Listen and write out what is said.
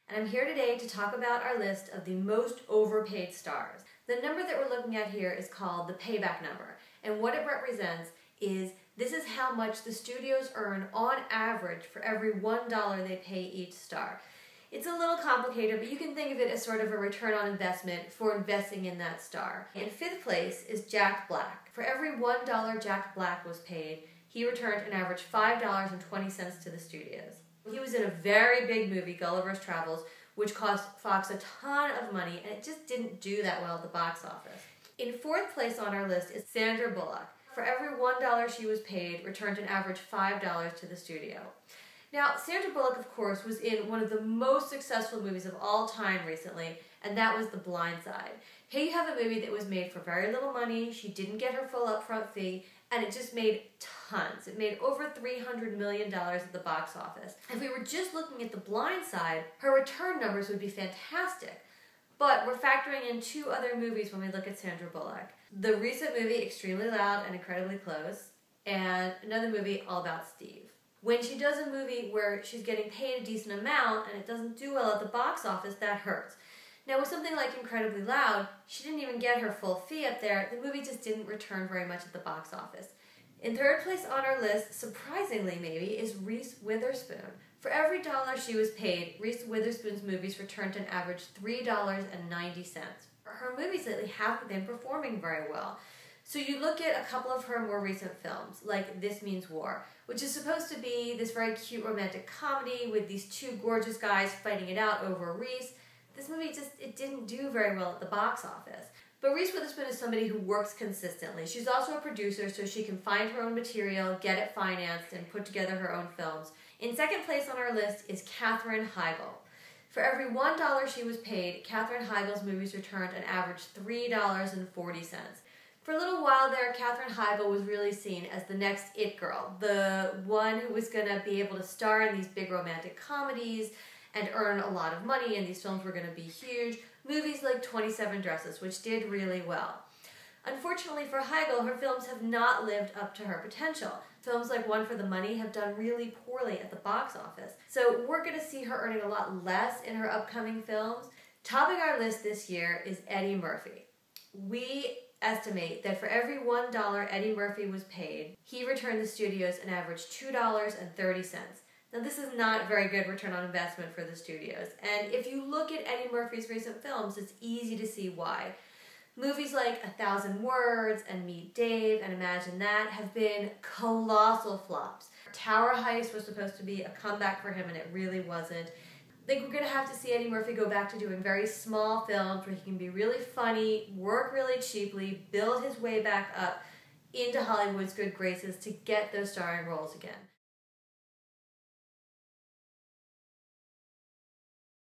and I'm here today to talk about our list of the most overpaid stars. The number that we're looking at here is called the payback number, and what it represents is this is how much the studios earn on average for every $1 they pay each star. It's a little complicated, but you can think of it as sort of a return on investment for investing in that star. In fifth place is Jack Black. For every $1 Jack Black was paid, he returned an average $5.20 to the studios. He was in a very big movie, Gulliver's Travels, which cost Fox a ton of money, and it just didn't do that well at the box office. In fourth place on our list is Sandra Bullock. For every $1 she was paid, returned an average $5 to the studio. Now, Sandra Bullock, of course, was in one of the most successful movies of all time recently, and that was The Blind Side. Here you have a movie that was made for very little money, she didn't get her full upfront fee, and it just made tons. It made over $300 million at the box office. If we were just looking at The Blind Side, her return numbers would be fantastic. But we're factoring in two other movies when we look at Sandra Bullock. The recent movie, Extremely Loud and Incredibly Close, and another movie, All About Steve. When she does a movie where she's getting paid a decent amount and it doesn't do well at the box office, that hurts. Now with something like Incredibly Loud, she didn't even get her full fee up there. The movie just didn't return very much at the box office. In third place on our list, surprisingly maybe, is Reese Witherspoon. For every dollar she was paid, Reese Witherspoon's movies returned an average $3.90. Her movies lately haven't been performing very well. So you look at a couple of her more recent films, like This Means War, which is supposed to be this very cute romantic comedy with these two gorgeous guys fighting it out over Reese. This movie it didn't do very well at the box office. But Reese Witherspoon is somebody who works consistently. She's also a producer, so she can find her own material, get it financed, and put together her own films. In second place on our list is Katherine Heigl. For every $1 she was paid, Katherine Heigl's movies returned an average $3.40. For a little while there, Katherine Heigl was really seen as the next it girl, the one who was going to be able to star in these big romantic comedies and earn a lot of money, and these films were going to be huge. Movies like 27 Dresses, which did really well. Unfortunately for Heigl, her films have not lived up to her potential. Films like One for the Money have done really poorly at the box office. So we're going to see her earning a lot less in her upcoming films. Topping our list this year is Eddie Murphy. We estimate that for every $1 Eddie Murphy was paid, he returned the studios an average $2.30. Now this is not a very good return on investment for the studios, and if you look at Eddie Murphy's recent films, it's easy to see why. Movies like 1,000 Words and Meet Dave and Imagine That have been colossal flops. Tower Heist was supposed to be a comeback for him, and it really wasn't. I think we're going to have to see Eddie Murphy go back to doing very small films where he can be really funny, work really cheaply, build his way back up into Hollywood's good graces to get those starring roles again.